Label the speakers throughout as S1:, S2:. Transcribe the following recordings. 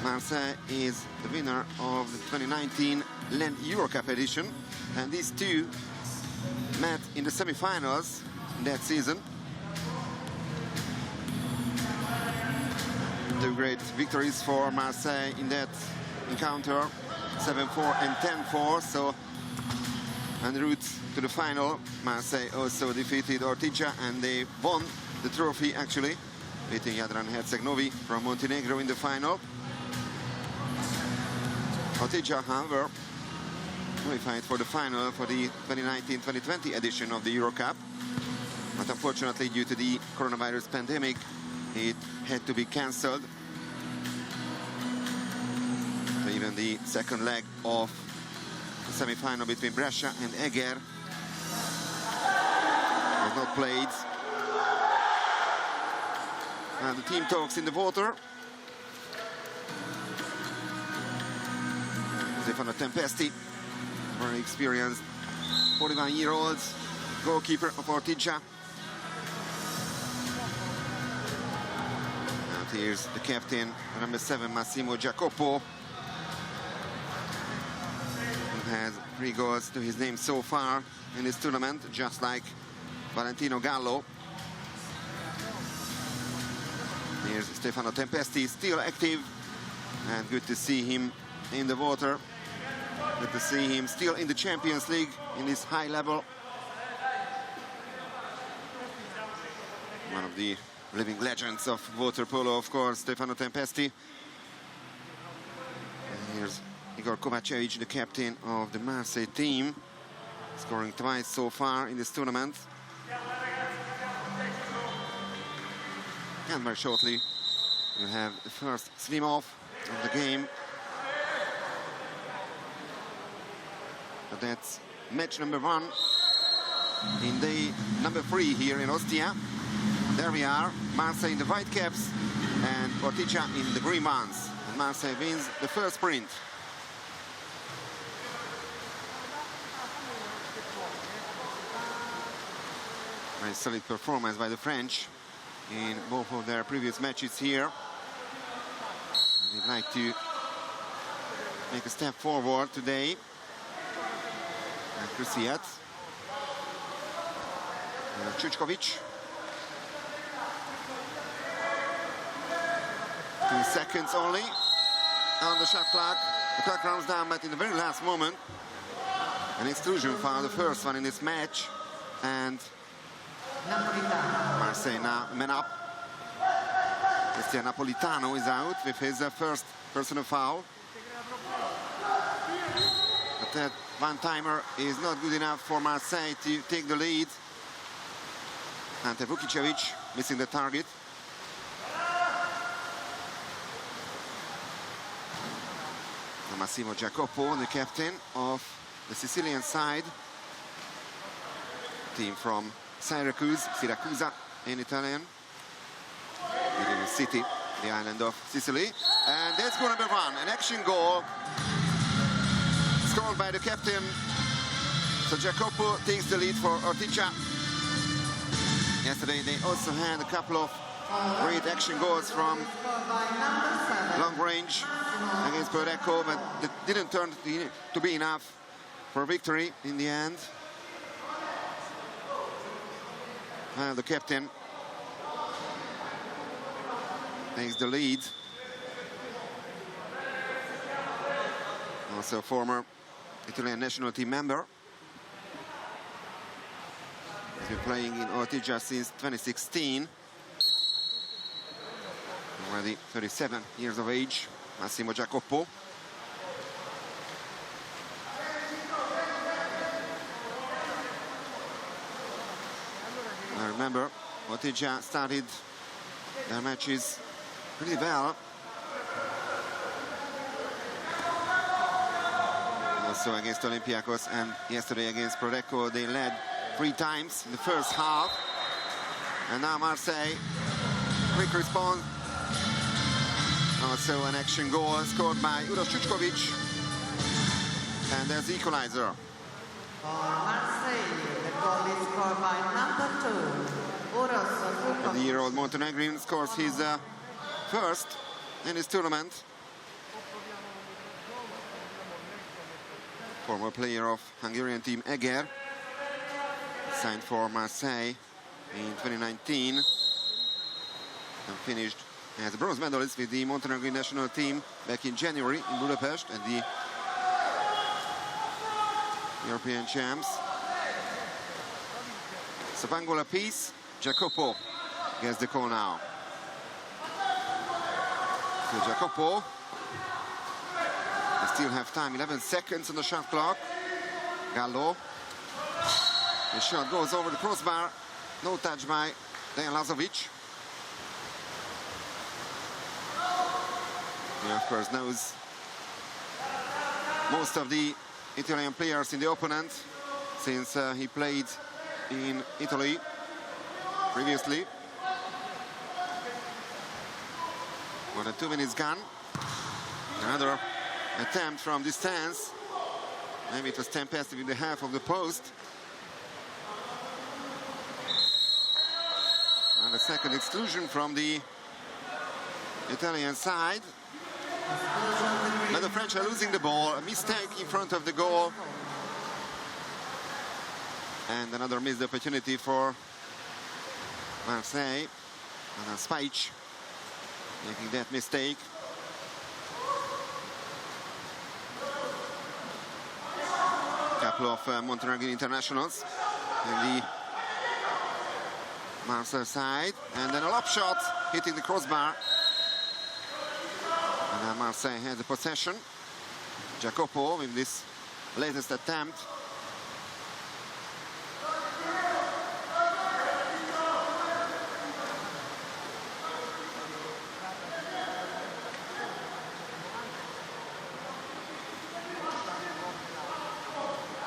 S1: Marseille is the winner of the 2019 Land Eurocup edition, and these two met in the semi-finals that season. Two great victories for Marseille in that encounter, 7-4 and 10-4. So en route to the final, Marseille also defeated Ortigia, and they won the trophy actually, beating Jadran Herceg-Novi from Montenegro in the final. Ortigia, however, qualified for the final for the 2019-2020 edition of the Eurocup, but unfortunately due to the coronavirus pandemic it had to be cancelled. So even the second leg of the semi-final between Brescia and Eger was not played. And the team talks in the water. Stefano Tempesti, very experienced 41-year-old goalkeeper of Ortigia. And here's the captain, number 7, Massimo Jacopo, who has 3 goals to his name so far in this tournament, just like Valentino Gallo. Here's Stefano Tempesti, still active, and good to see him in the water. Good to see him still in the Champions League in this high level. One of the living legends of Waterpolo, of course, Stefano Tempesti. And here's Igor Kovacevic, the captain of the Marseille team, scoring twice so far in this tournament. And very shortly we'll have the first swim-off of the game. But that's match number 1 in day number 3 here in Ostia. There we are, Marseille in the white caps and Ortigia in the green ones. And Marseille wins the first sprint. Very solid performance by the French in both of their previous matches here. They'd like to make a step forward today. And Krusiat, Čučković, 2 seconds only on the shot clock. The clock runs down, but in the very last moment, an extrusion foul, the first one in this match, and Marseille now man up. Cristian Napolitano is out with his first personal foul. But that one-timer is not good enough for Marseille to take the lead. Ante Vukicevic missing the target. Massimo Jacopo, the captain of the Sicilian side. Team from Siracusa in Italian. In the city, the island of Sicily. And that's goal number 1, an action goal scored by the captain. So Jacopo takes the lead for Ortigia. Yesterday they also had a couple of great action goals from long range against Prodeco, but that didn't turn to be enough for victory in the end. The captain takes the lead. Also a former Italian national team member. He's been playing in Ortigia since 2016. Already 37 years of age, Massimo Jacopo. I remember Ortigia started their matches pretty well. Also against Olympiacos and yesterday against Prodeco, they led 3 times in the first half. And now Marseille, quick response. Also an action goal scored by Uroš Čučković. And there's the equalizer.
S2: For Marseille, the goal is scored by number 2, Uroš Čučković.
S1: The year-old Montenegrin scores his first in this tournament. Former player of Hungarian team Eger, signed for Marseille in 2019 and finished as a bronze medalist with the Montenegrin national team back in January in Budapest at the European champs. Savangola piece, Jacopo gets the call now. So Jacopo, they still have time, 11 seconds on the shot clock. Gallo, the shot goes over the crossbar, no touch by Dejan Lazovic. He of course knows most of the Italian players in the opponent since he played in Italy previously. More than 2 minutes gone. Another attempt from distance. Maybe it was Tempesti with the half of the post. And a second exclusion from the Italian side. But the French are losing the ball. A mistake in front of the goal. And another missed opportunity for Marseille. And Spajic making that mistake. Couple of Montenegrin internationals in the Marseille side. And then a lob shot hitting the crossbar. And Marseille has the possession. Jacopo with this latest attempt.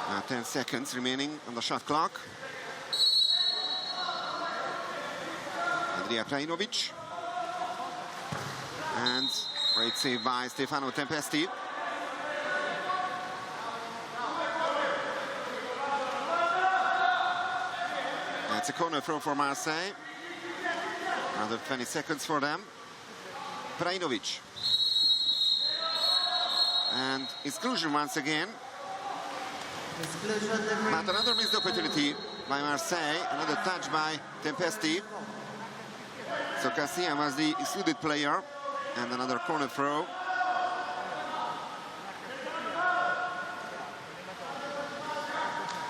S1: Now 10 seconds remaining on the shot clock. Andrea Krajinovic. And great save by Stefano Tempesti. That's a corner throw for Marseille. Another 20 seconds for them. Krajinovic. And exclusion once again. But another missed opportunity by Marseille. Another touch by Tempesti. So Cassia was the excluded player. And another corner throw.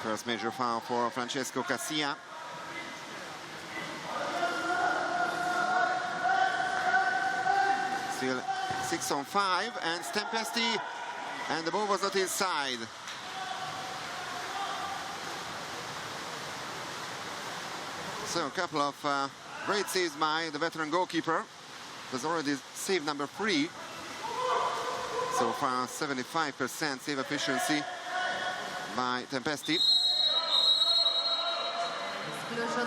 S1: First major foul for Francesco Cassia. Still 6 on 5, and Tempesti, and the ball was not inside. So a couple of great saves by the veteran goalkeeper. It was already save number 3. So far, 75% save efficiency by Tempesti.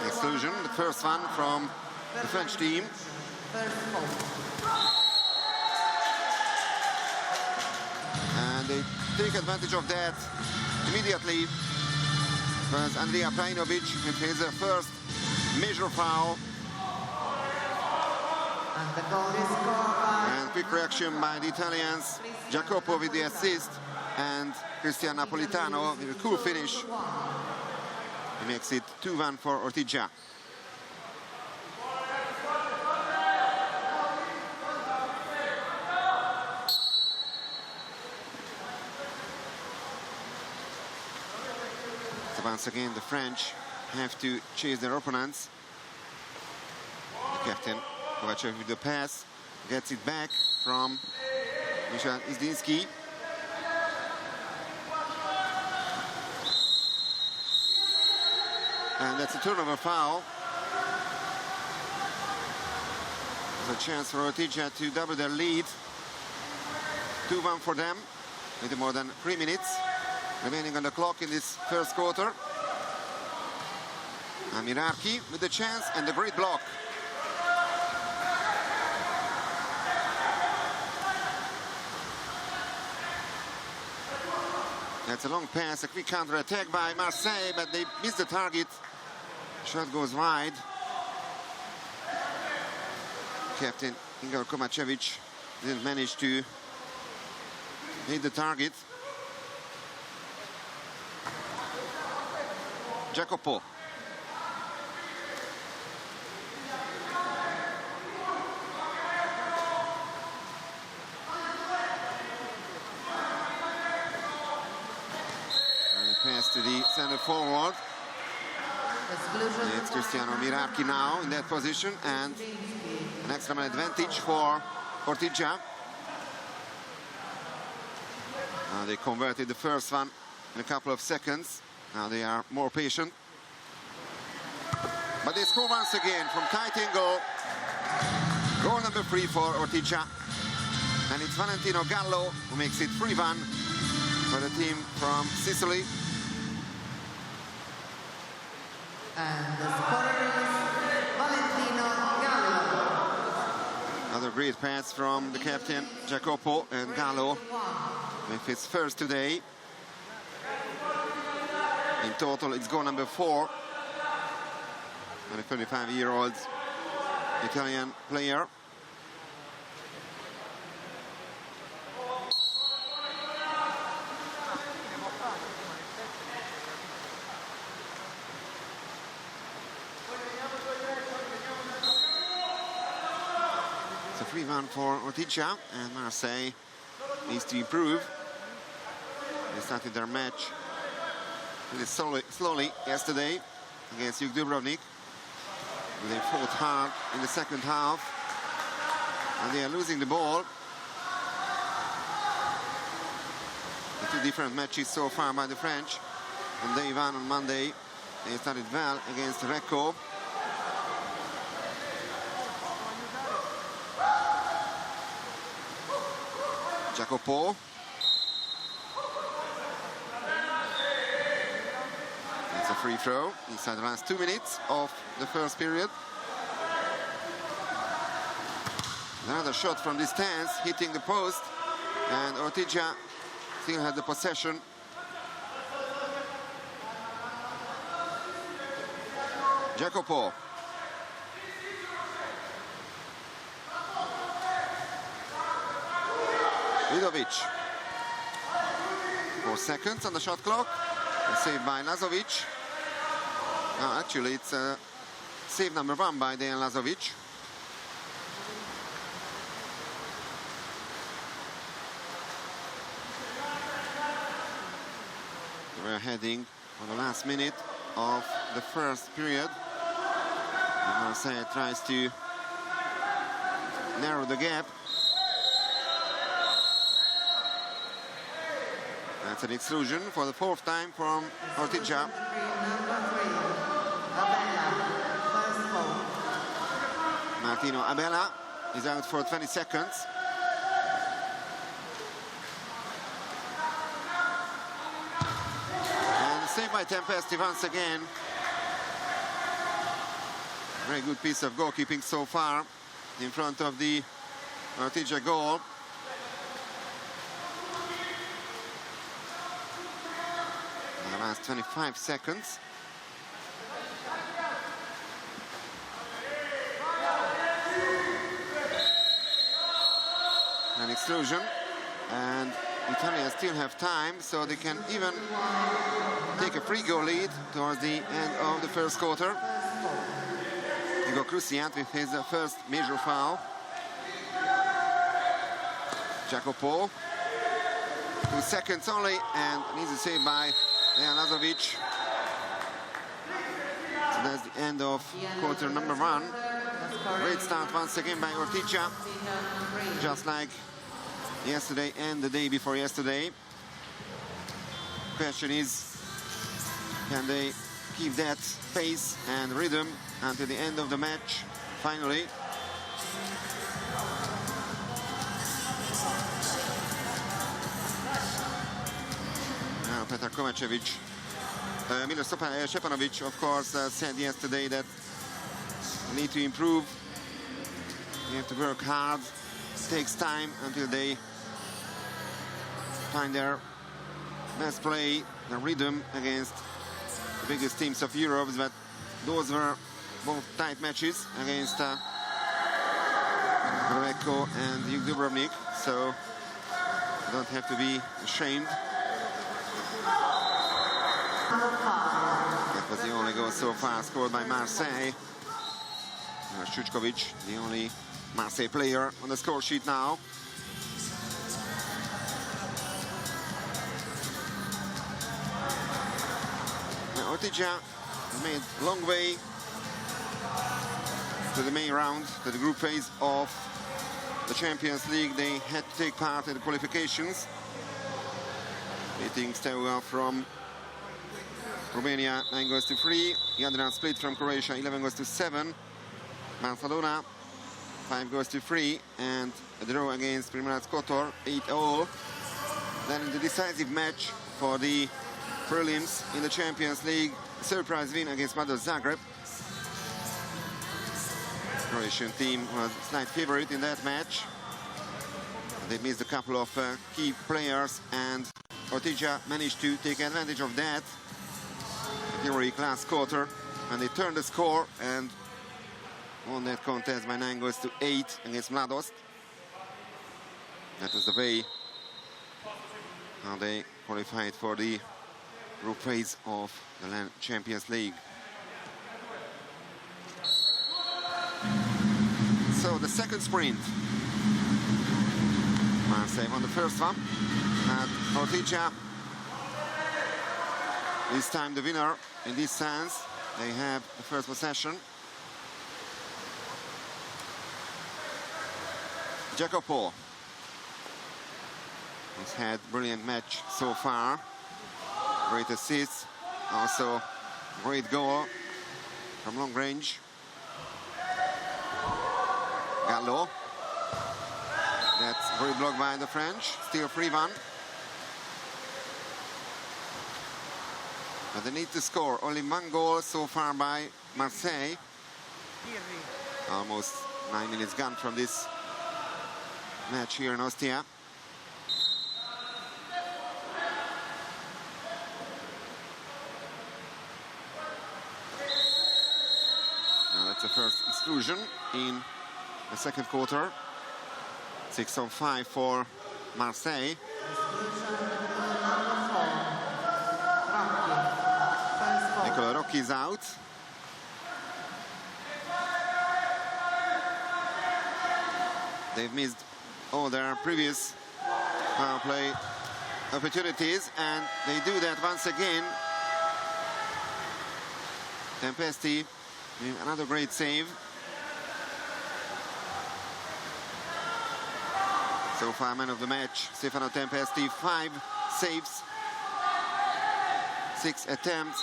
S1: Exclusion, the first one from the French team. And they take advantage of that immediately. Because Andrea Krajinovic with his first major foul.
S2: And the goal is scored by...
S1: And quick reaction by the Italians. Jacopo with the assist. And Cristian Napolitano with a cool finish. He makes it 2-1 for Ortigia. So once again, the French have to chase their opponents. The captain, Kovacev, with the pass, gets it back from Michal Izdinsky. And that's a turnover foul. There's a chance for Ortigia to double their lead. 2-1 for them, with more than 3 minutes remaining on the clock in this first quarter. Amirarki with the chance and the great block. That's a long pass, a quick counter-attack by Marseille, but they missed the target. Shot goes wide. Captain Igor Kovacevic didn't manage to hit the target. Jacopo. Pass to the center forward. It's Cristiano Mirarchi now in that position, and an extra man advantage for Ortigia. Now they converted the first one in a couple of seconds. Now they are more patient. But they score once again from tight angle. Goal number 3 for Ortigia. And it's Valentino Gallo who makes it 3-1 for the team from Sicily.
S2: And the scorer is Valentino Gallo.
S1: Another great pass from the captain, Jacopo, and Gallo with his first today. In total, it's goal number 4. And a 35-year-old Italian player. It's a 3-1 for Ortigia, and Marseille needs to improve. They started their match really slowly yesterday against Juk Dubrovnik. They fought hard in the second half, and they are losing the ball. The 2 different matches so far by the French. On day 1 on Monday, they started well against Recco. Jacopo. It's a free throw inside the last 2 minutes of the first period. Another shot from distance, hitting the post, and Ortigia still had the possession. Jacopo. Vidovic. 4 seconds on the shot clock. Saved by Lazovic. No, actually, it's save number 1 by Dejan Lazovic. We're heading on the last minute of the first period. And Marseille tries to narrow the gap. That's an exclusion for the 4th time from Ortigia. Martino Abella is out for 20 seconds. And saved by Tempesti once again. Very good piece of goalkeeping so far in front of the Ortigia goal. The last 25 seconds. An exclusion, and Italia still have time, so they can even take a free goal lead towards the end of the first quarter. Hugo Cruciat with his first major foul. Jacopo, 2 seconds only, and needs a save by Dejan Lazovic. So that's the end of quarter number 1. Great start once again by Ortigia, just like yesterday and the day before yesterday. Question is, can they keep that pace and rhythm until the end of the match, finally? Now Petar Kovacevic, Milo Stepanovic, of course, said yesterday that they need to improve. You have to work hard. It takes time until they find their best play, the rhythm against the biggest teams of Europe. But those were both tight matches against Rebecco and Hugh Dubrovnik, so you don't have to be ashamed. That was the only goal so far scored by Marseille. Šučković, the only Marseille player on the score sheet now. Ortigia made a long way to the main round, to the group phase of the Champions League. They had to take part in the qualifications, beating Steaua from Romania 9-3. Jadran Split from Croatia 11-7. Barcelona 5-3, and a draw against Primorac Kotor 8-0. Then in the decisive match for the prelims in the Champions League, surprise win against Mlador Zagreb. Croatian team was slight favorite in that match. They missed a couple of key players, and Ortigia managed to take advantage of that. Heroic last quarter, and they turned the score and won that contest by 9-8 against Mladost. That was the way how they qualified for the group phase of the Champions League. So the second sprint. Marseille won the first one, and Ortigia this time the winner in this sense. They have the first possession. Jacopo. He's had a brilliant match so far. Great assists, also great goal from long range. Gallo. That's great block by the French. Still free one. But they need to score. Only one goal so far by Marseille. Almost 9 minutes gone from this match here in Ostia. Now that's the first exclusion in the second quarter. 6-5 for Marseille. Nicola Rocchi is out. They've missed all their previous power play opportunities, and they do that once again. Tempesti, another great save. So far, man of the match, Stefano Tempesti, 5 saves, 6 attempts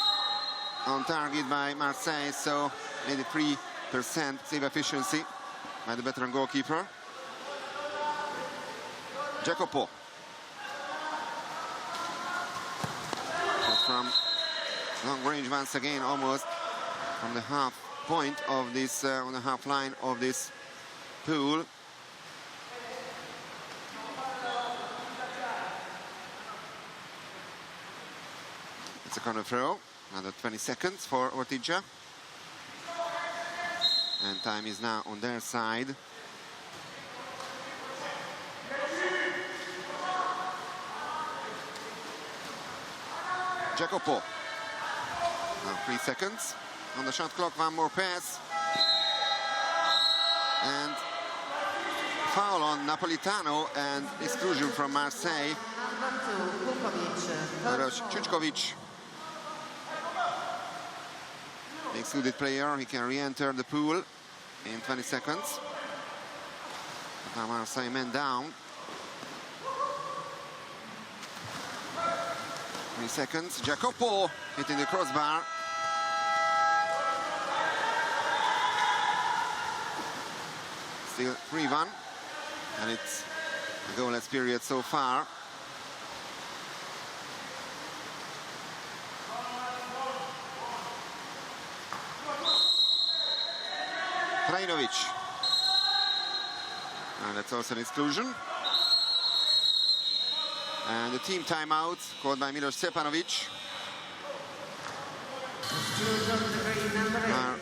S1: on target by Marseille, so 83% save efficiency by the veteran goalkeeper. Jacopo. Shot from long range once again, almost from the half point of this, on the half line of this pool. It's a corner throw. Another 20 seconds for Ortigia. And time is now on their side. Jacopo. Now 3 seconds on the shot clock. One more pass. And foul on Napolitano and exclusion from Marseille. Šučković. The excluded player, he can re-enter the pool in 20 seconds. Now Marseille men down. 3 seconds. Jacopo hitting the crossbar. Still 3-1, and it's a goalless period so far. Krajinovic. And that's also an exclusion. And the team timeout called by Milos Stepanovic.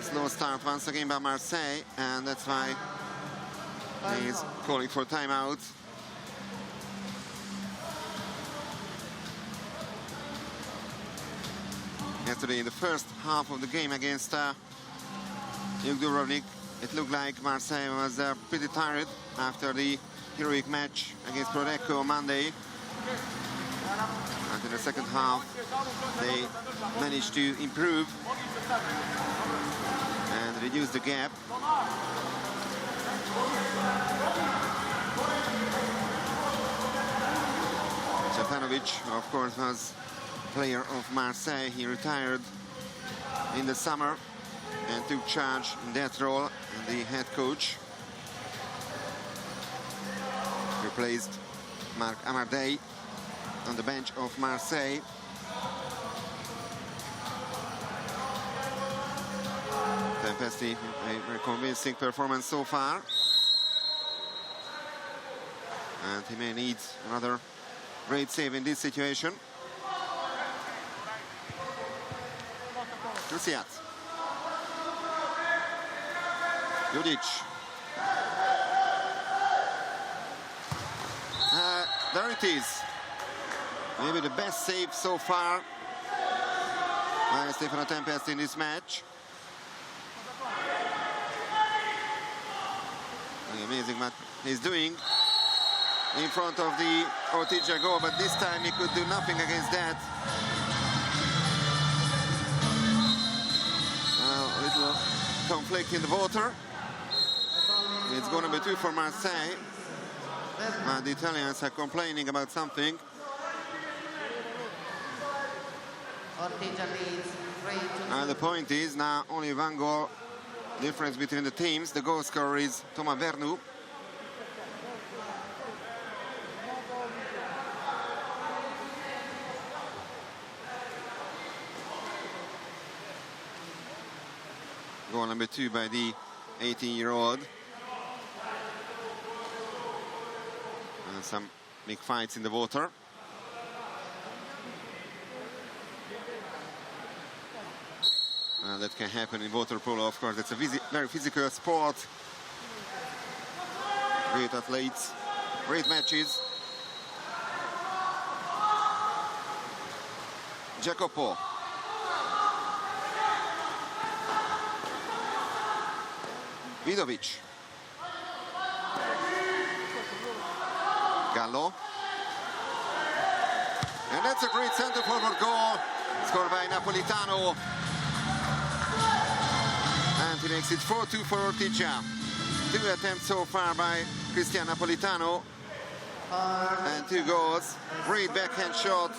S1: Slow start once again by Marseille, and that's why He's calling for timeout. Yesterday in the first half of the game against Dubrovnik, it looked like Marseille was pretty tired after the heroic match against Prodeco on Monday. And in the second half, they managed to improve and reduce the gap. Stefanovic, of course, was player of Marseille. He retired in the summer and took charge in that role, the head coach. Replaced Marc Amardei on the bench of Marseille. Tempesti, a very convincing performance so far. And he may need another great save in this situation. Krusiat. Judic. There it is. Maybe the best save so far by Stefano Tempesti in this match. Amazing what he's doing in front of the Ortigia goal, but this time he could do nothing against that. A little conflict in the water. It's goal number 2 for Marseille. The Italians are complaining about something. The point is now only 1 goal difference between the teams. The goal scorer is Thomas Vernou. Goal number 2 by the 18-year-old. And some big fights in the water. That can happen in water polo, of course. It's a very physical sport. Great athletes, great matches. Jacopo. Vidovic. Gallo. And that's a great center forward goal scored by Napolitano. And he makes it 4-2 for Ortigia. 2 attempts so far by Cristian Napolitano. And 2 goals. Great backhand shot.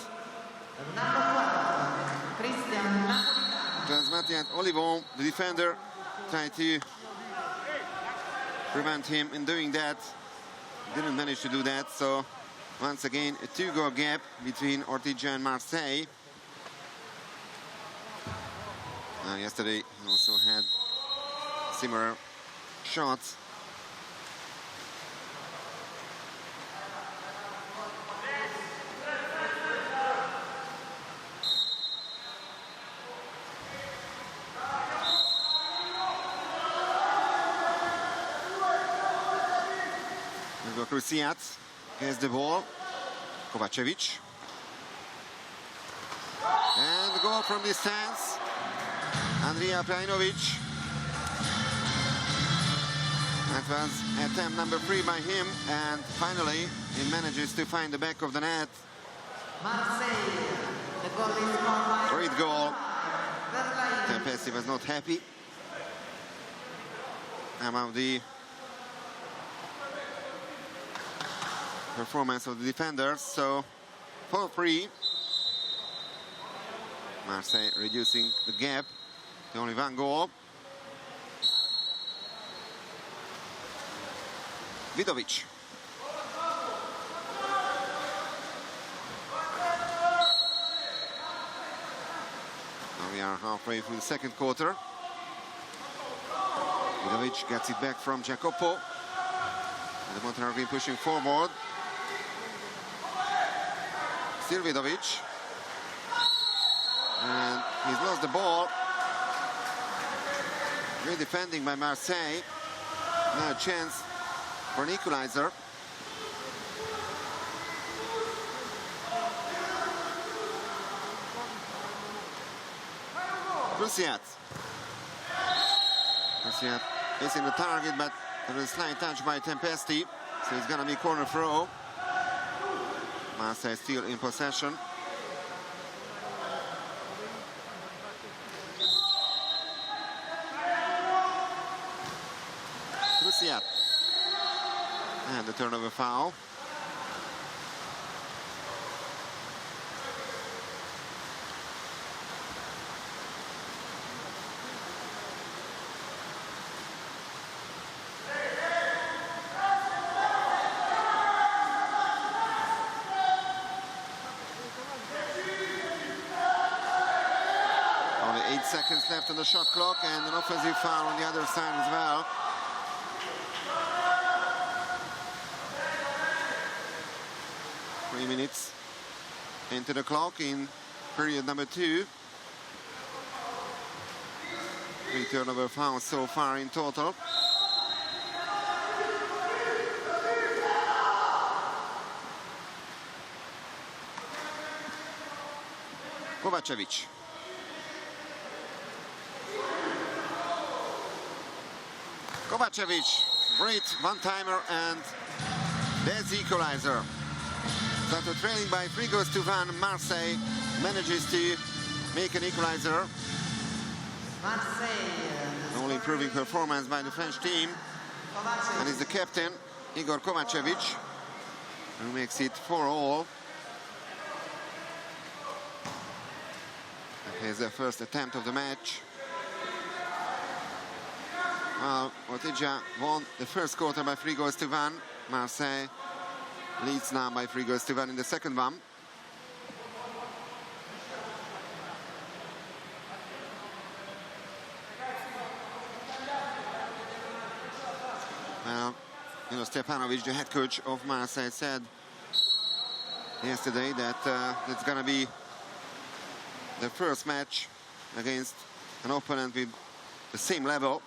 S1: Transmatti and Olivon, the defender, tried to prevent him in doing that. Didn't manage to do that. So once again, a 2-goal gap between Ortigia and Marseille. Yesterday he also had similar shots. Krusiat gets the ball. Kovacevic. And the goal from distance. Andrija Prajinovic. That was attempt number 3 by him, and finally he manages to find the back of the net. Great goal. Tempesti was not happy about the performance of the defenders, so 4-3. Marseille reducing the gap to only 1 goal. Vidovic. Now we are halfway through the second quarter. Vidovic gets it back from Jacopo. And the Montenegrin pushing forward. Still Vidovic. And he's lost the ball. Great defending by Marseille. Now a chance for an equalizer. Krusiat missing the target, but there is a slight touch by Tempesti, so it's going to be corner throw. Marseille still in possession. Krusiat. And the turnover foul. Only 8 seconds left on the shot clock, and an offensive foul on the other side as well. Minutes into the clock in period number 2. 3 turnover fouls so far in total. Kovacevic. Kovacevic, great one-timer, and there's the equalizer. So after trailing by 3-1, Marseille manages to make an equalizer.
S2: Marseille.
S1: Only improving performance by the French team. And is the captain, Igor Kovacevic, who makes it 4-all. Here's the first attempt of the match. Well, Ortigia won the first quarter by 3-1. Marseille leads now by 3-1 in the second one. Well, you know, Stepanovic, the head coach of Marseille, said yesterday that it's going to be the first match against an opponent with the same level.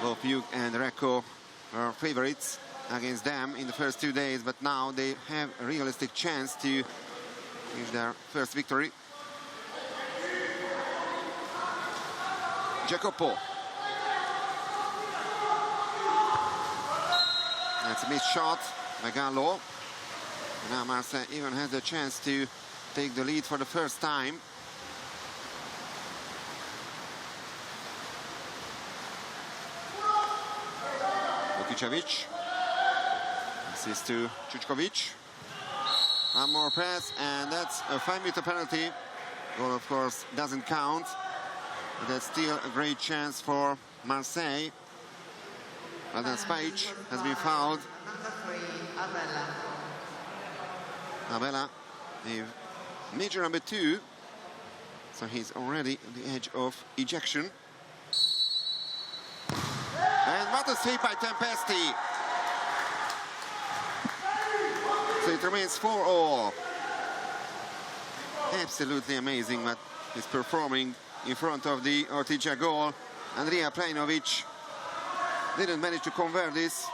S1: Both Hugh and Recco are favorites against them in the first 2 days, but now they have a realistic chance to reach their first victory. Jacopo. That's a missed shot by Gallo. Now Marseille even has a chance to take the lead for the first time. Vukicevic. Assist to Čučković. One more press, and that's a 5-meter penalty. Goal, of course, doesn't count, but that's still a great chance for Marseille. Radan Spajic has been fouled.
S2: Number 3, Abela.
S1: Abela, the major number 2, so he's already on the edge of ejection. And what a save by Tempesti! So it remains 4-all. Absolutely amazing what he's performing in front of the Ortigia goal. Andrija Plajnović didn't manage to convert this.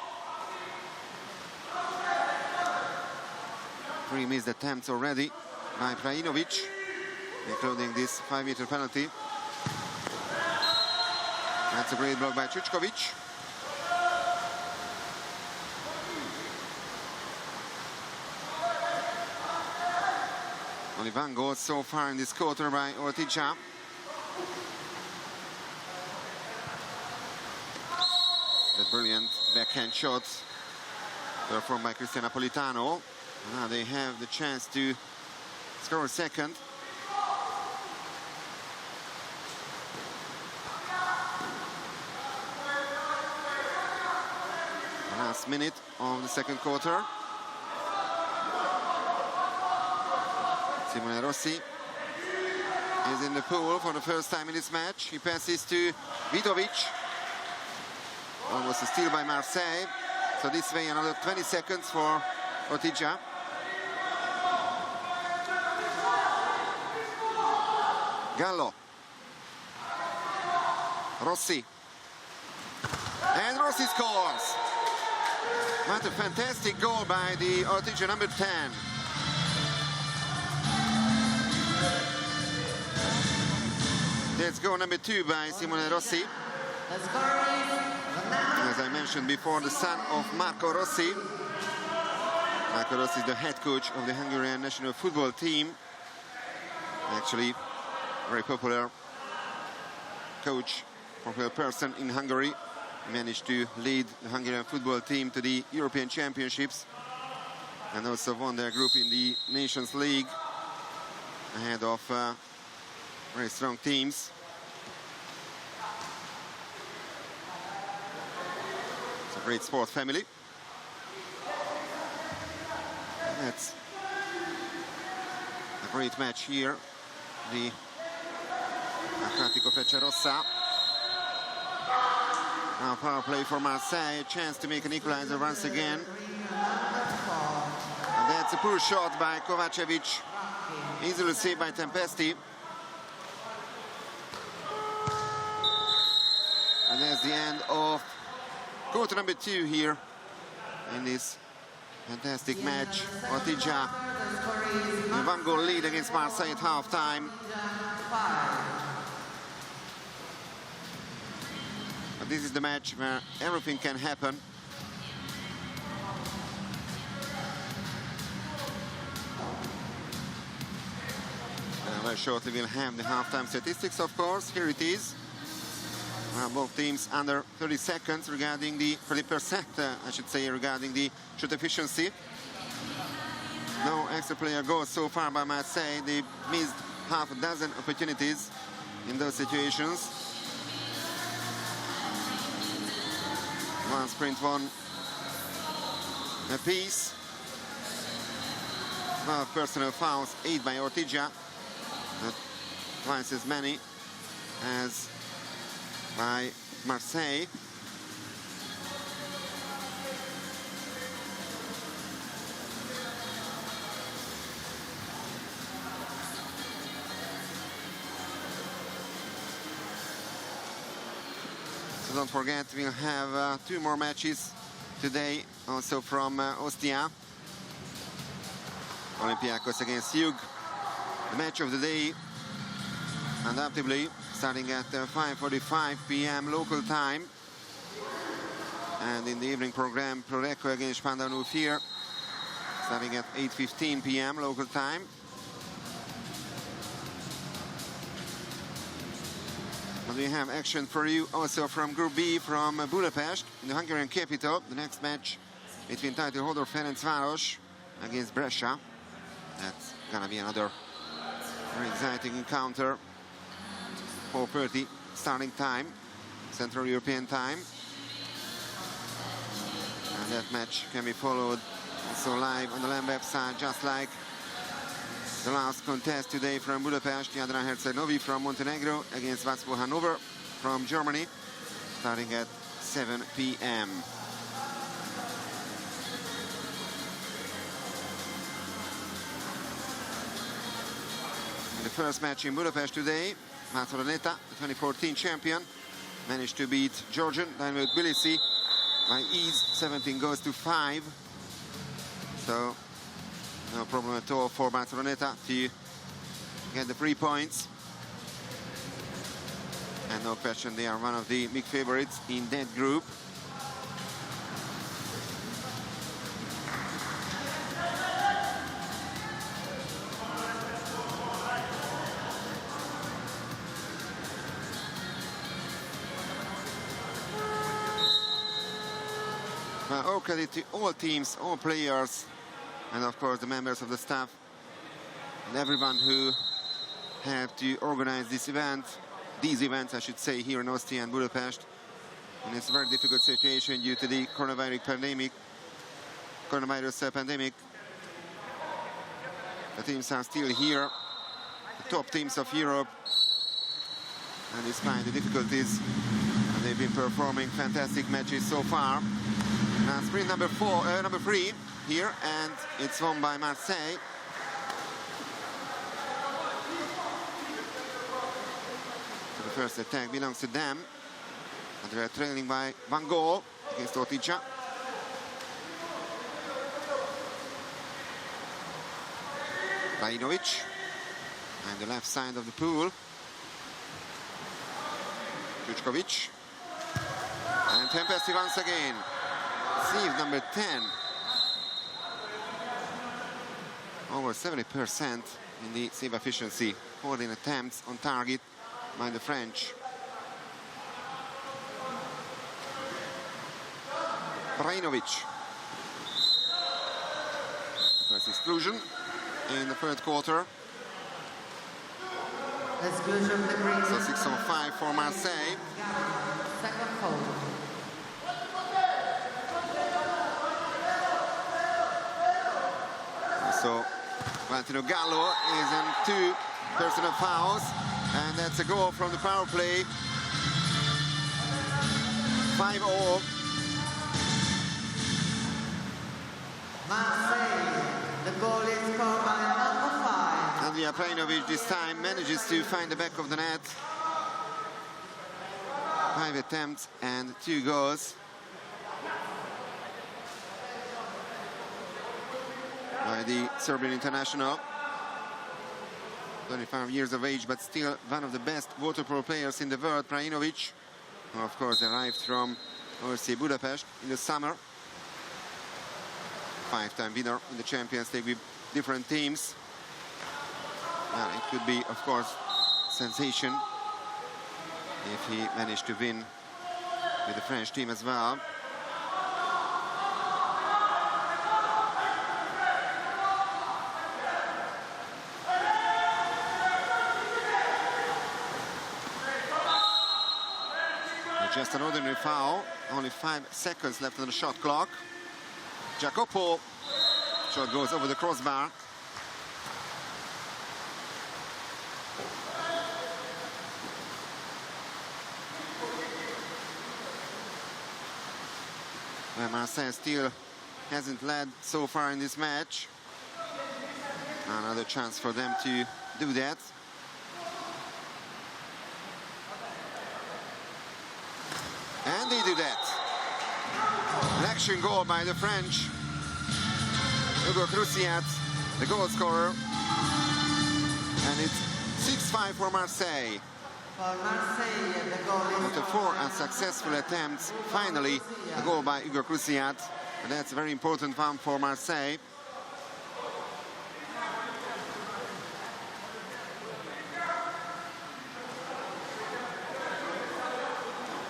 S1: 3 missed attempts already by Plajnović, including this 5-meter penalty. That's a great block by Čučković. Only 1 goal so far in this quarter by Ortigia. That brilliant backhand shot performed by Cristian Napolitano. Now they have the chance to score a second. The last minute of the second quarter. Simone Rossi is in the pool for the first time in this match. He passes to Vidovic. Almost a steal by Marseille. So this way another 20 seconds for Ortigia. Gallo. Rossi. And Rossi scores. What a fantastic goal by the Ortigia number 10. That's goal number 2 by Simone Rossi. As I mentioned before, the son of Marco Rossi. Marco Rossi is the head coach of the Hungarian national football team. Actually, very popular coach, popular person in Hungary. He managed to lead the Hungarian football team to the European Championships and also won their group in the Nations League ahead of very strong teams. It's a great sport family. That's a great match here. The Atletico Frecciarossa. Now power play for Marseille, a chance to make an equalizer once again. And that's a poor shot by Kovacevic, easily saved by Tempesti. And that's the end of quarter number 2 here in this fantastic match. Ortigia, a 1-goal lead against Marseille at half-time. But this is the match where everything can happen. Very shortly we'll have the half-time statistics, of course. Here it is. Both teams under 30 seconds regarding the 30%, I should say, regarding the shot efficiency. No extra player goals so far by Marseille. They missed half a dozen opportunities in those situations. One sprint, one apiece. 12 personal fouls, 8 by Ortigia. Not twice as many as by Marseille. So don't forget, we'll have 2 more matches today, also from Ostia. Olympiacos against Hug. The match of the day, undoubtedly, starting at 5:45 p.m. local time. And in the evening program, Prorecco against Pandanu Fier, starting at 8:15 p.m. local time. But we have action for you also from Group B from Budapest, in the Hungarian capital. The next match between title holder Ferencváros against Brescia. That's gonna be another very exciting encounter. 4:30 starting time, Central European time. And that match can be followed also live on the LAM website, just like the last contest today from Budapest, Jadran Herceg-Novi from Montenegro against Václav Hanover from Germany, starting at 7 p.m. The first match in Budapest today, Vatroleta, the 2014 champion, managed to beat Georgian Dynamo Tbilisi by ease, 17 goes to 5. So no problem at all for Vatroleta to get the 3 points. And no question, they are one of the big favorites in that group. All credit to all teams, all players, and of course the members of the staff and everyone who have to organize this event, these events I should say, here in Ostia and Budapest. And it's a very difficult situation due to the coronavirus pandemic. The teams are still here, the top teams of Europe, and despite the difficulties, they've been performing fantastic matches so far. Now sprint number 3 here, and it's won by Marseille. So the first attack belongs to them. And they are trailing by 1 goal against Ortigia. Brajinovic and the left side of the pool. Jučkovic. And Tempesti once again. Save number 10. Over 70% in the save efficiency. 14 attempts on target by the French. Brajinovic. First exclusion in the third quarter.
S2: Exclusion the green.
S1: So 6-5 for Marseille.
S2: Second foul.
S1: So Valentino Gallo is in 2 personal fouls, and that's a goal from the power play. 5-0.
S2: Marseille, the goal is scored by number 5.
S1: Andrija Brajinovic this time manages to find the back of the net. 5 attempts and 2 goals. By the Serbian international. 25 years of age, but still one of the best waterpolo players in the world, Brajinovic, who of course arrived from Ortigia, Budapest in the summer. 5-time winner in the Champions League with different teams. Well, it could be, of course, sensation if he managed to win with the French team as well. Just an ordinary foul. Only 5 seconds left on the shot clock. Jacopo. Shot goes over the crossbar. Well, Marseille still hasn't led so far in this match. Another chance for them to do that. And they do that. An action goal by the French. Hugo Cruciat, the goal scorer. And it's 6-5 for Marseille.
S2: For Marseille, the goal is
S1: After 4 unsuccessful attempts, finally a goal by Hugo Cruciat. And that's a very important one for Marseille.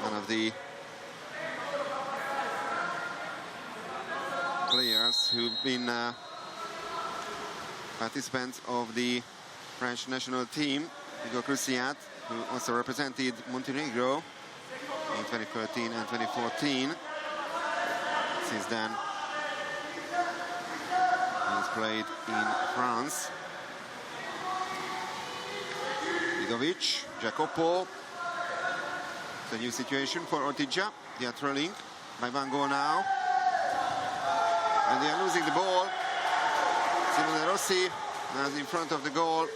S1: One of the players who've been participants of the French national team, Hugo Cruciat, who also represented Montenegro in 2013 and 2014. Since then, he's played in France. Vidovic, Jacopo. It's a new situation for Ortigia. They are trailing by 1 goal now. And they are losing the ball. Simone Rossi now in front of the goal.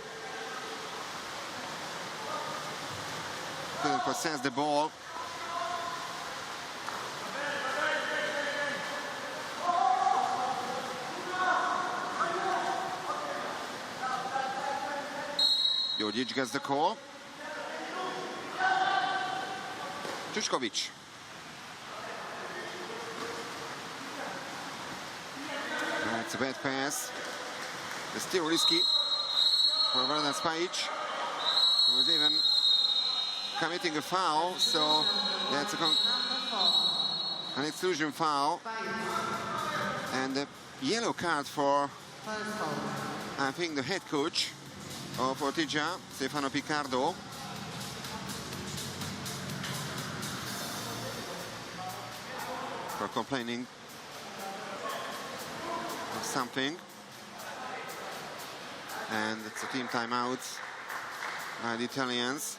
S1: Couldn't possess the ball. Djordjic gets the call. Jučkovic. It's a bad pass. It's still risky for Vladan Spajic, who was even committing a foul, so that's an exclusion foul. And a yellow card for, I think, the head coach of Ortigia, Stefano Picardo. For complaining of something. And it's a team timeout by the Italians.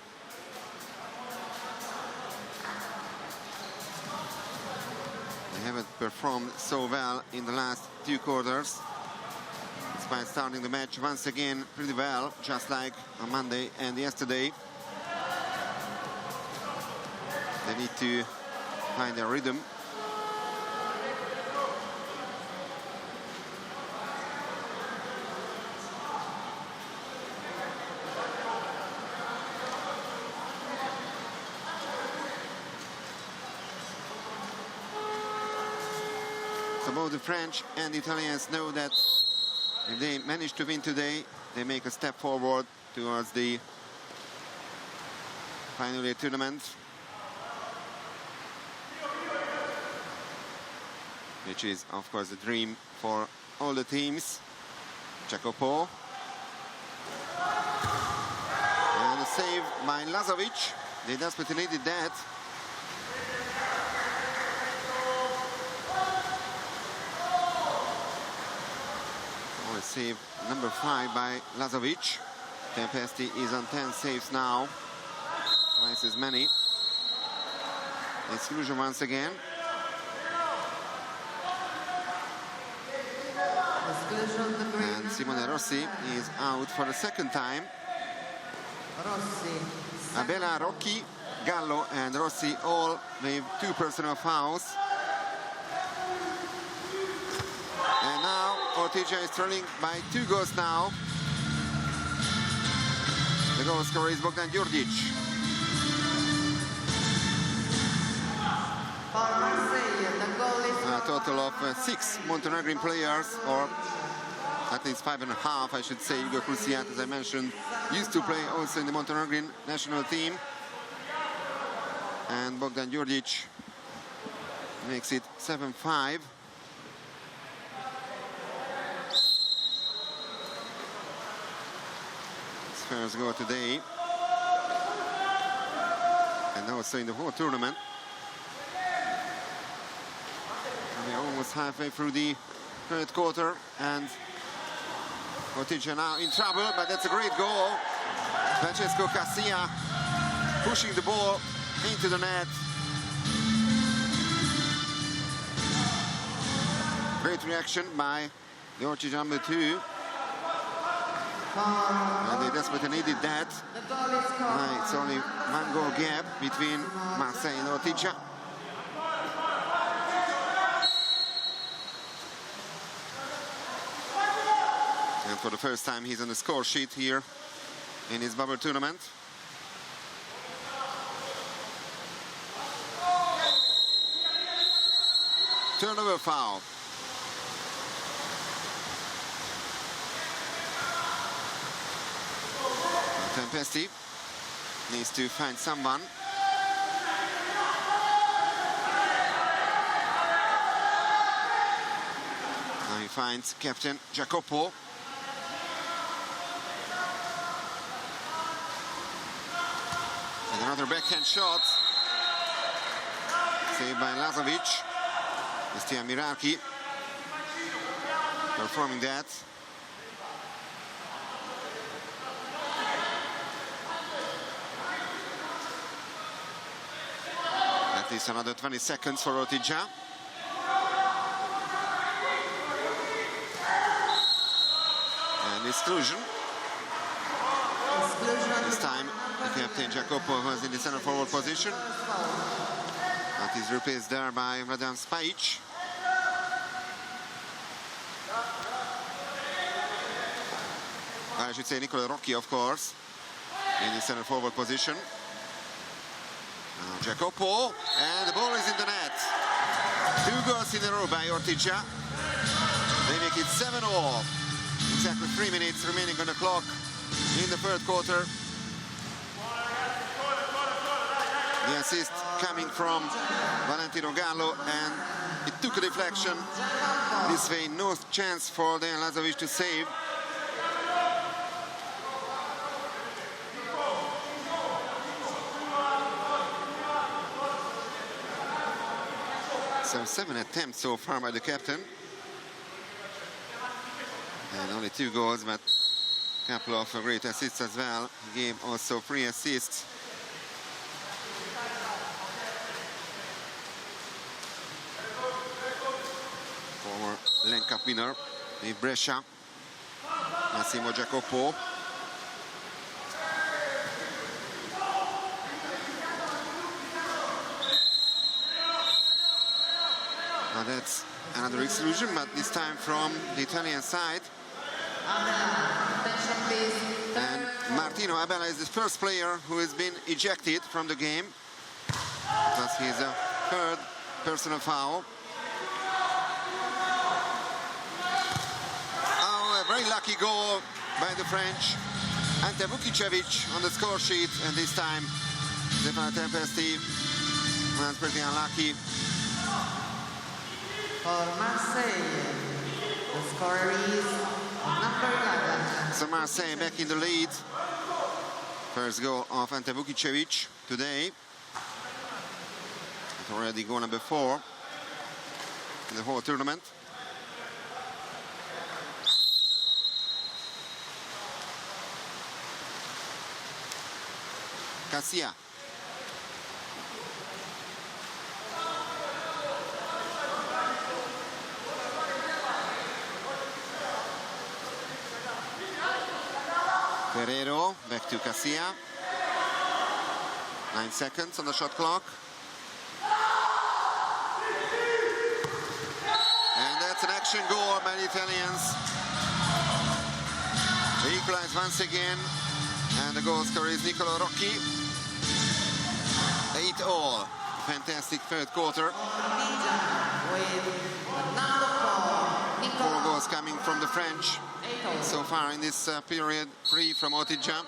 S1: They haven't performed so well in the last 2 quarters, despite starting the match once again pretty well, just like on Monday and yesterday. They need to find their rhythm. So both the French and the Italians know that if they manage to win today, they make a step forward towards the final year tournament, which is of course a dream for all the teams. Jacopo. And a save by Lazovic. They desperately needed that. Only save number 5 by Lazovic. Tempesti is on 10 saves now. Twice as many. Exclusion once again. And Simone Rossi is out for the second time. Abela, Rocchi, Gallo and Rossi all with 2 personal fouls. And now Ortigia is trailing by 2 goals now. The goal scorer is Bogdan Djurdjic.
S2: For Marseille, the goal is
S1: A total of 6 Montenegrin players, or at least 5.5, I should say. Igor Krusiat, as I mentioned, used to play also in the Montenegrin national team. And Bogdan Djurdjic makes it 7-5. His first goal today. And also in the whole tournament. We're almost halfway through the third quarter, and Ortigia now in trouble, but that's a great goal. Francesco Cassia pushing the ball into the net. Great reaction by the Ortigia number 2. And they desperately needed that. It's only 1 goal gap between Marseille and Ortigia. And for the first time, he's on the score sheet here in his bubble tournament. Turnover foul. Tempesti needs to find someone. Now he finds captain Jacopo. And another backhand shot. Saved by Lazovic. Stian Mirarchi performing that. At least another 20 seconds for Ortigia. And exclusion. This time the captain Jacopo was in the center forward position. That is replaced there by Radan Spajic. I should say Nicola Rocchi, of course, in the center forward position. Now Jacopo, and the ball is in the net. 2 goals in a row by Ortigia. They make it 7-all. Exactly 3 minutes remaining on the clock in the third quarter. The assist coming from Valentino Gallo, and it took a deflection. This way, no chance for Dejan Lazovic to save. So 7 attempts so far by the captain. And only 2 goals, but a couple of great assists as well. He gave also 3 assists. Former Len Cup winner, the Brescia, Massimo Jacopo. Now that's another exclusion, but this time from the Italian side.
S2: Attention please.
S1: And Martino Abela is the first player who has been ejected from the game. That's his third personal foul. Oh, a very lucky goal by the French. Ante Vukicevic on the score sheet, and this time Stefano Tempesti was pretty unlucky.
S2: For Marseille, the score is number 11.
S1: So Marseille back in the lead. First goal of Ante Vukicevic today. It's already goal number 4 in the whole tournament. Cassia. Guerrero, back to Cassia. 9 seconds on the shot clock. And that's an action goal by the Italians. They equalize once again. And the goal scorer is Nicolo Rocchi. 8-all. Fantastic third quarter. 4 goals coming from the French so far in this period. 3 from Ortigia.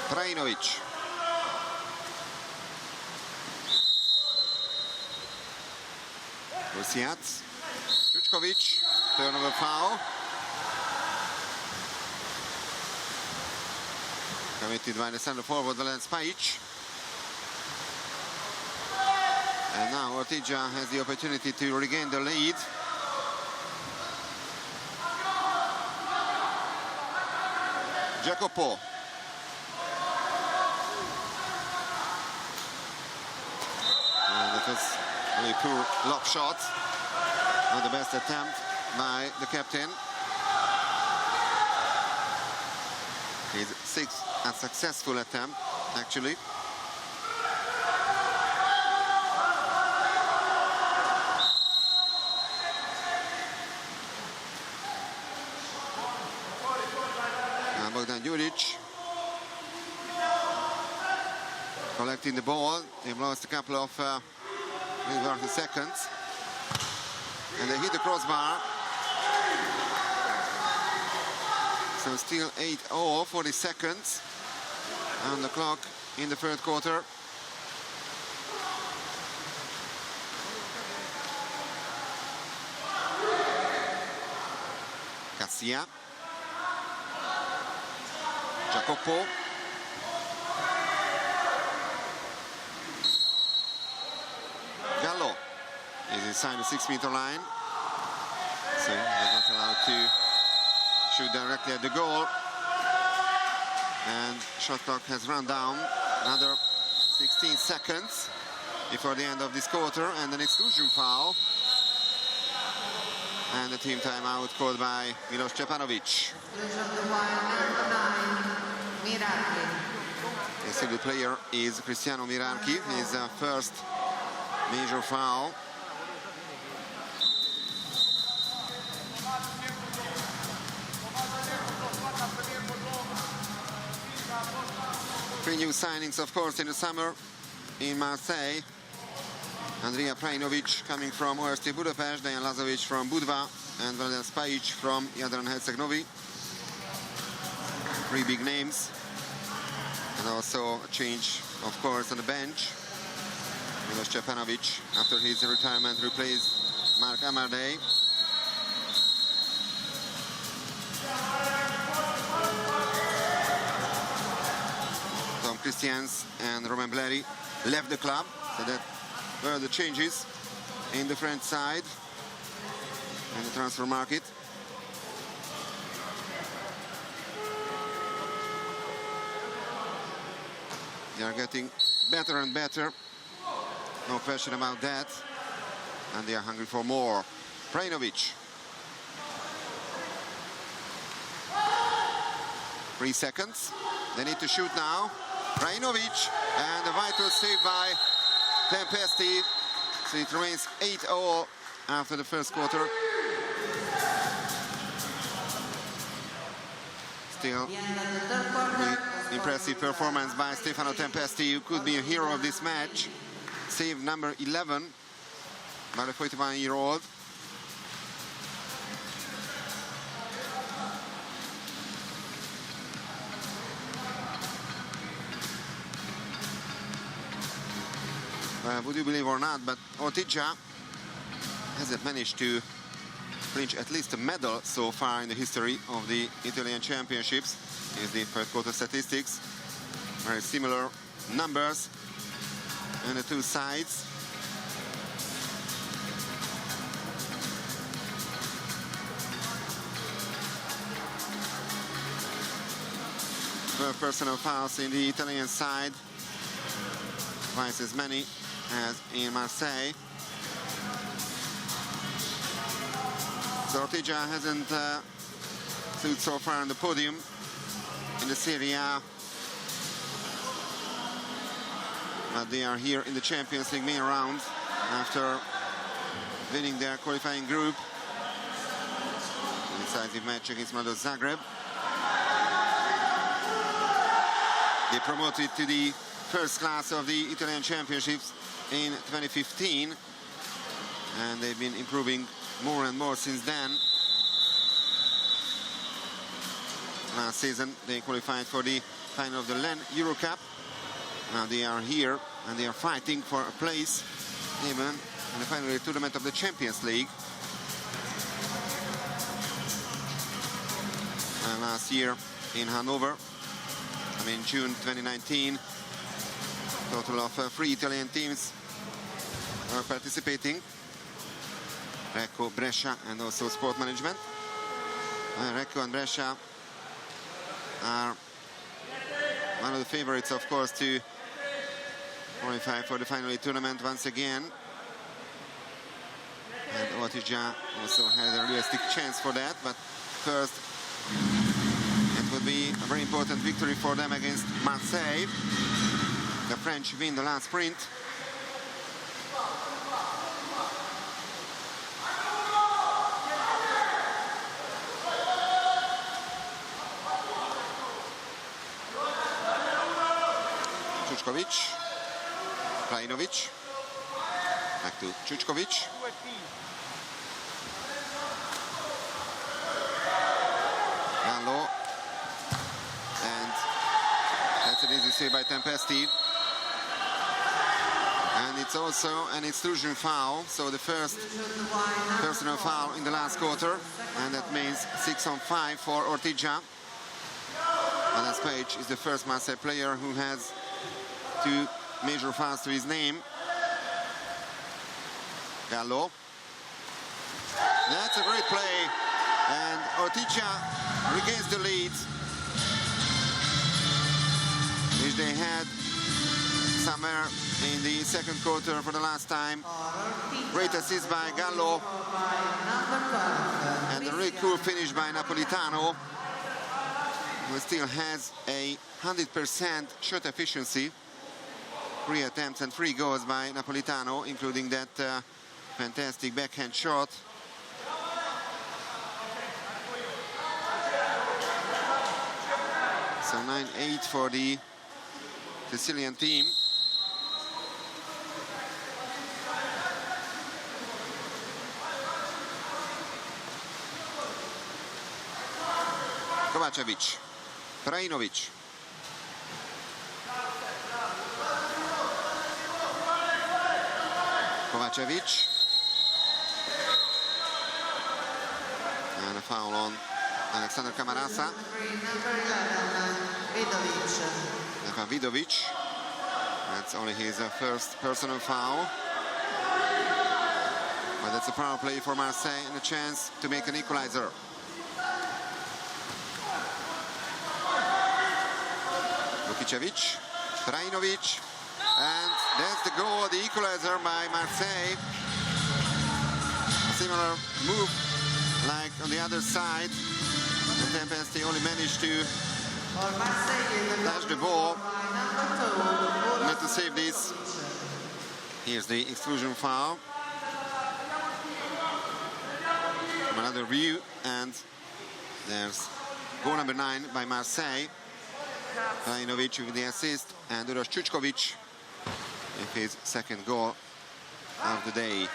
S1: Trajnovic. Rosiat. Čučkovic. Turnover foul. Committed by the center forward, Valen Spajic. And now Ortigia has the opportunity to regain the lead. Jacopo. And that was a really poor lob shot. Not the best attempt by the captain. His 6th unsuccessful attempt, actually. Now Bogdan Juric collecting the ball. They've lost a couple of 30 seconds. And they hit the crossbar. So still 8-0, 40 seconds on the clock in the third quarter. Cassia. Jacopo. Gallo is inside the 6-meter line. So they're not allowed to shoot directly at the goal. And shot clock has run down. Another 16 seconds before the end of this quarter, and an exclusion foul. And the team timeout called by Milos Stepanovic. The single player is Cristiano Mirarchi, his first major foul. Three new signings, of course, in the summer in Marseille. Andrija Prajnovic coming from OST Budapest, Dejan Lazovic from Budva, and Valen Spajic from Jadran Herceg-Novi. 3 big names. And also a change, of course, on the bench. Milos Stepanovic, after his retirement, replaced Marc Amardei. Christians and Romain Bleri left the club, so that were the changes in the French side in the transfer market. They are getting better and better, no question about that, and they are hungry for more. Prajnovic. 3 seconds. They need to shoot now. Rajinovic, and a vital save by Tempesti. So it remains 8-0 after the first quarter. Still, the impressive performance by Stefano Tempesti, who could be a hero of this match. Save number 11 by the 41-year-old. Would you believe or not, but Ortigia hasn't managed to clinch at least a medal so far in the history of the Italian Championships. Here's the first quarter statistics. Very similar numbers on the two sides. Personal fouls in the Italian side, twice as many as in Marseille. So Ortigia hasn't stood so far on the podium in the Serie A, but they are here in the Champions League main round after winning their qualifying group. A decisive match against Mladost Zagreb. They promoted to the first class of the Italian Championships in 2015, and they've been improving more and more since then. Last season they qualified for the final of the LEN Euro Cup. Now they are here and they are fighting for a place even in the final tournament of the Champions League. And last year in Hanover, June 2019, total of 3 Italian teams are participating. Recco, Brescia, and also Sport Management. Recco and Brescia are one of the favorites, of course, to qualify for the final tournament once again. And Ortigia also had a realistic chance for that, but first it would be a very important victory for them against Marseille. The French win the last sprint. Čučković, Rajinovic, back to Čučković. Gallo, and that's an easy save by Tempesti. And it's also an intrusion foul, so the first personal foul in the last quarter, and that means 6-on-5 for Ortigia. Alas Page is the first Marseille player who has 2 major fouls to his name. Gallo. That's a great play, and Ortigia regains the lead, which they had somewhere in the second quarter for the last time. Great assist by Gallo, and a really cool finish by Napolitano, who still has a 100% shot efficiency. 3 attempts and 3 goals by Napolitano, including that fantastic backhand shot. So 9-8 for the Sicilian team. Kovačević, Rajinovic. Kovačević. And a foul on Alexander Camarasa. Vidovic. That's only his first personal foul. But that's a power play for Marseille and a chance to make an equalizer. Vukicevic, Rajinovic, and that's the goal, the equalizer by Marseille. A similar move like on the other side. And Tempesti only managed to
S2: For Marseille, the
S1: Flash the
S2: goal
S1: ball.
S2: is by number 2,
S1: Need to save this. Here's the exclusion foul. Another view, and there's goal number 9 by Marseille. Krajinovic with the assist, and Uroš Čučković with his second goal of the day.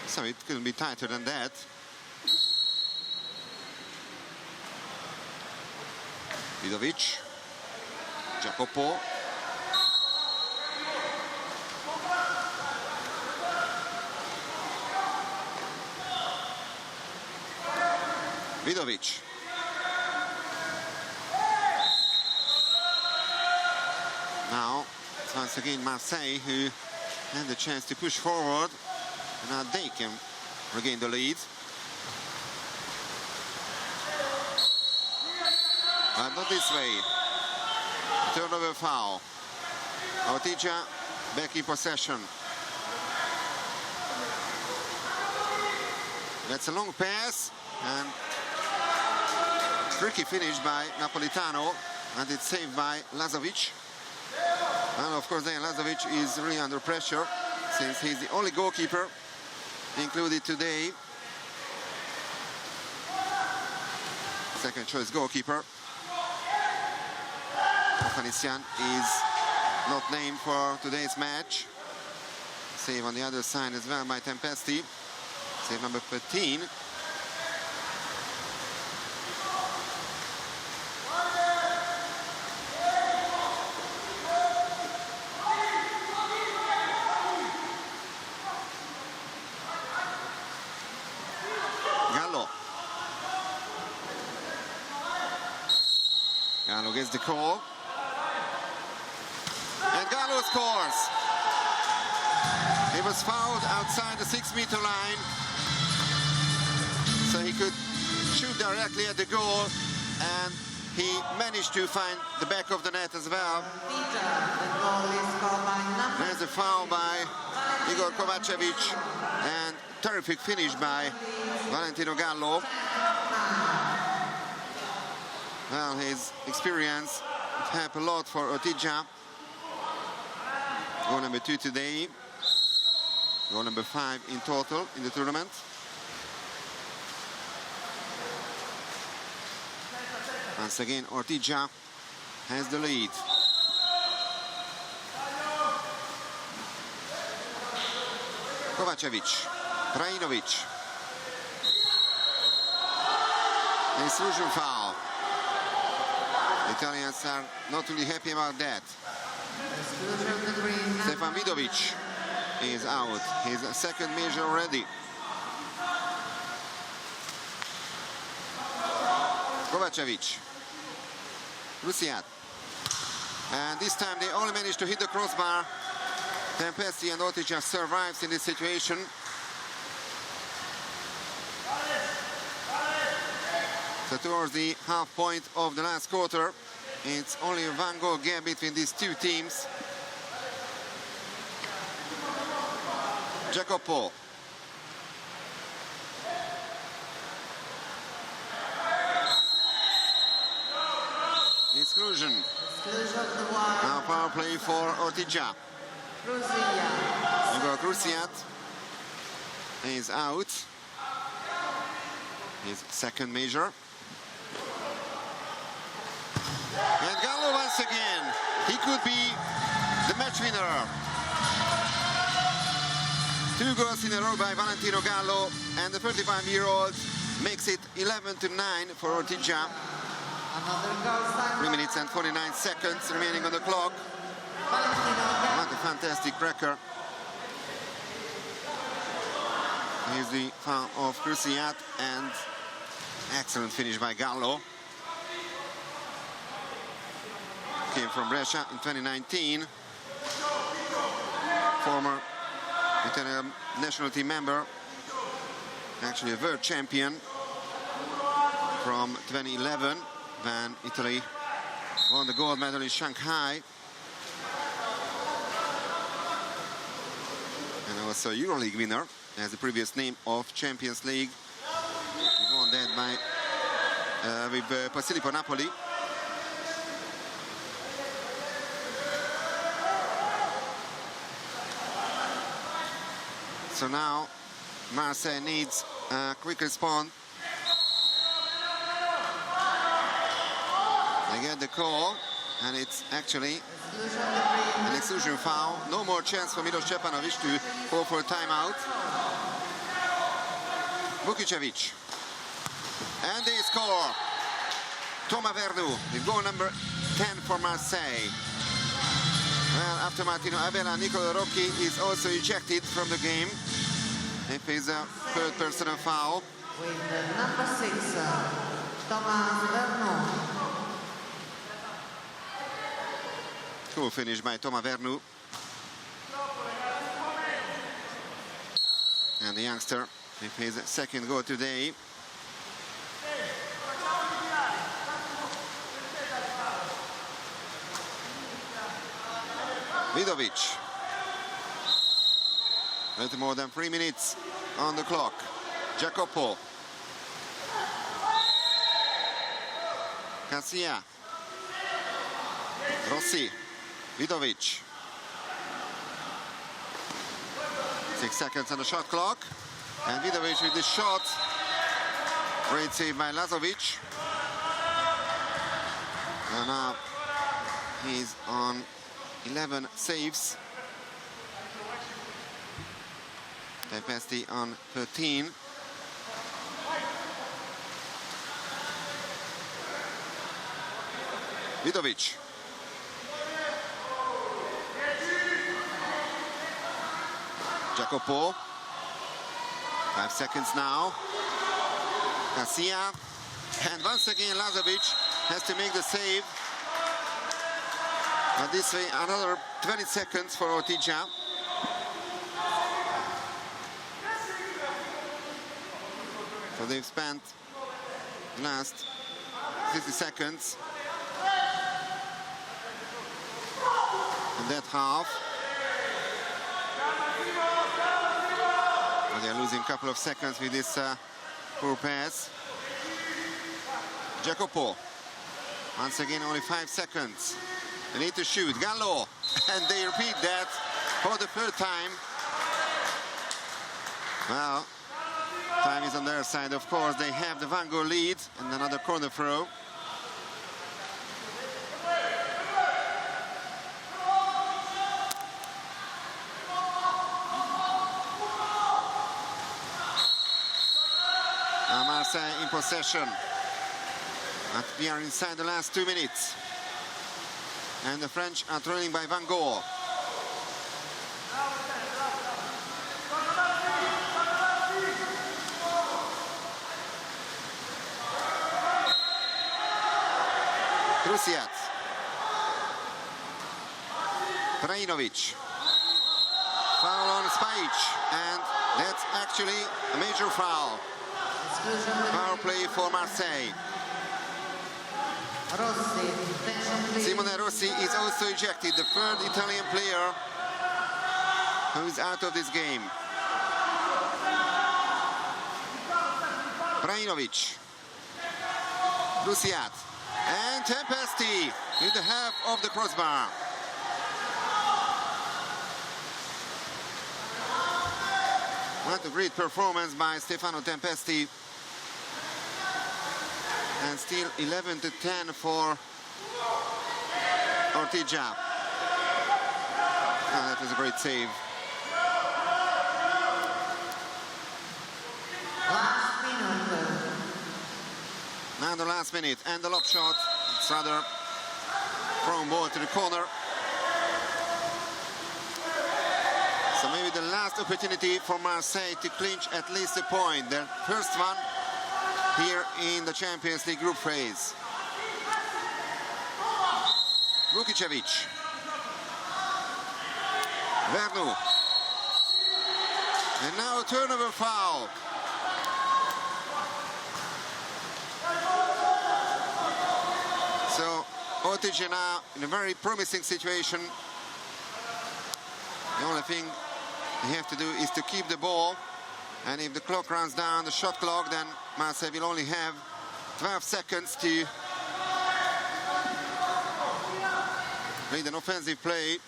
S1: So it couldn't be tighter than that. Vidovic, Jacopo. Vidovic. Now, it's once again Marseille who had the chance to push forward. And now they can regain the lead. But not this way. Turnover foul. Ortigia back in possession. That's a long pass, and tricky finish by Napolitano, and it's saved by Lazovic. And of course then Lazovic is really under pressure, since he's the only goalkeeper included today. Second choice goalkeeper. Ofanisian is not named for today's match. Save on the other side as well by Tempesti. Save number 13. Gallo gets the call. And Gallo scores. He was fouled outside the 6-meter line, so he could shoot directly at the goal, and he managed to find the back of the net as well. There's a foul by Igor Kovacevic, and terrific finish by Valentino Gallo. Well, his experience helped a lot for Ortigia. Goal number 2 today. Goal number 5 in total in the tournament. Once again, Ortigia has the lead. Kovacevic, Krajinovic. Exclusion foul. The Italians are not really happy about that. Stefan Vidovic is out. His second measure already. Kovacevic. Rusiat. And this time they only managed to hit the crossbar. Tempesti and Ortigia survives in this situation. So towards the half point of the last quarter, it's only a 1-goal gap between these two teams. Jacopo. Exclusion. Now power play for Ortigia. Igor Krusiat is out. His second measure. And Gallo once again. He could be the match winner. 2 goals in a row by Valentino Gallo, and the 35-year-old makes it 11-9 for Ortigia. 3 minutes and 49 seconds remaining on the clock. What a fantastic cracker. Here's the foul of Krusiat, and excellent finish by Gallo. Came from Brescia in 2019. Former Italian national team member. Actually a world champion from 2011 when Italy won the gold medal in Shanghai. and also EuroLeague winner, as the previous name of Champions League. He won that by with Pasilipo Napoli. So now Marseille needs a quick response. They get the call, and it's actually an exclusion foul. No more chance for Milos Stepanovic to go for a timeout. Vukicevic. And they score. Thomas Vernou with goal number 10 for Marseille. Well, after Martino Abela, Nicolo Rocchi is also ejected from the game. If it's a third personal foul.
S2: With number 6, Thomas Vernou.
S1: Cool finish by Thomas Vernou. And the youngster with his second goal today. Vidovic. A little more than 3 minutes on the clock. Jacopo. Cassia. Rossi. Vidovic. 6 seconds on the shot clock. And Vidovic with the shot. Great save by Lazovic. And now he's on 11 saves. Tempesti on 13. Vidovic. Jacopo. 5 seconds now. Cassia. And once again Lazovic has to make the save. But this way another 20 seconds for Ortigia. So they've spent the last 50 seconds in that half. And they're losing a couple of seconds with this poor pass. Jacopo. Once again, only 5 seconds. They need to shoot. Gallo. And they repeat that for the third time. Well, time is on their side, of course. They have the Van Gogh lead and another corner throw. Now Marseille in possession. But we are inside the last 2 minutes. And the French are trailing by Van Gogh. Krusiat. Trajinovic. Foul on Spajic, and that's actually a major foul. Power play for Marseille. Simone Rossi is also ejected, the third Italian player who is out of this game. Trajinovic. Krusiat. And Tempesti with the half of the crossbar. What a great performance by Stefano Tempesti. And still 11-10 for Ortigia. Oh, that was a great save.
S2: Last minute.
S1: Now the last minute, and the lob shot. It's rather thrown ball to the corner. So maybe the last opportunity for Marseille to clinch at least a point. Their first one here in the Champions League group phase. Vukicevic. Vernou. And now a turnover foul. So Ortigia now in a very promising situation. The only thing they have to do is to keep the ball, and if the clock runs down, the shot clock, then Marseille will only have 12 seconds to lead an offensive play.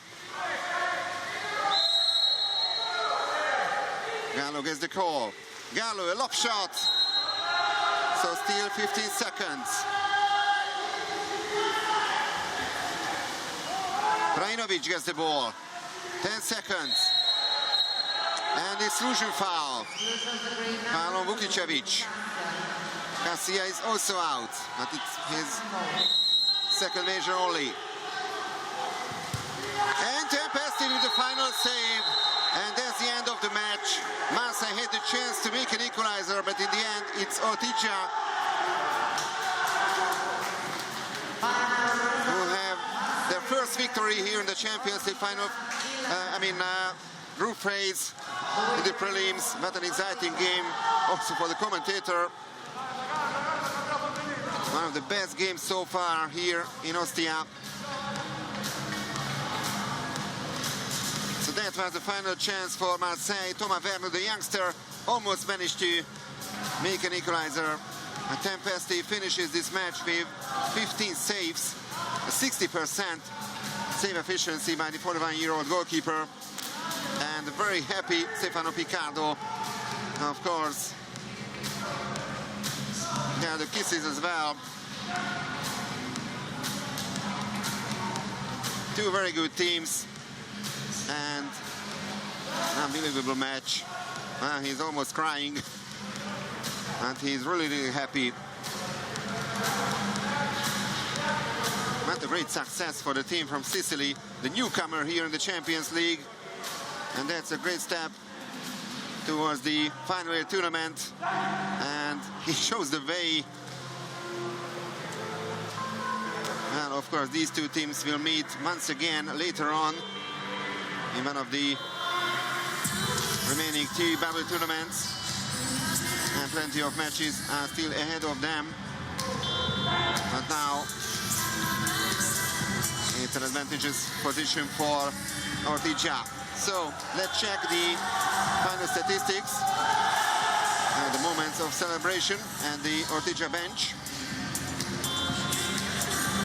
S1: Gallo gets the call. Gallo, a lob shot. So still 15 seconds. Krajinovic gets the ball. 10 seconds. And exclusion foul. Foul on Vukicevic. Garcia is also out, but it's his second measure only. And Tempesti with the final save. And that's the end of the match. Marseille had the chance to make an equalizer, but in the end, it's Ortigia who have their first victory here in the Champions League final. Group phase in the prelims. What an exciting game, also for the commentator. One of the best games so far here in Ostia. So that was the final chance for Marseille. Thomas Werner, the youngster, almost managed to make an equalizer. And Tempesti finishes this match with 15 saves, a 60% save efficiency by the 41-year-old goalkeeper. And very happy Stefano Picardo, of course. Yeah, the kisses as well. Two very good teams. And an unbelievable match. He's almost crying, and he's really, really happy. What a great success for the team from Sicily, the newcomer here in the Champions League. And that's a great step towards the final tournament. And he shows the way. And of course, these two teams will meet once again later on in one of the remaining two bubble tournaments, and plenty of matches are still ahead of them. But now it's an advantageous position for Ortigia. So let's check the final statistics, the moments of celebration and the Ortigia bench.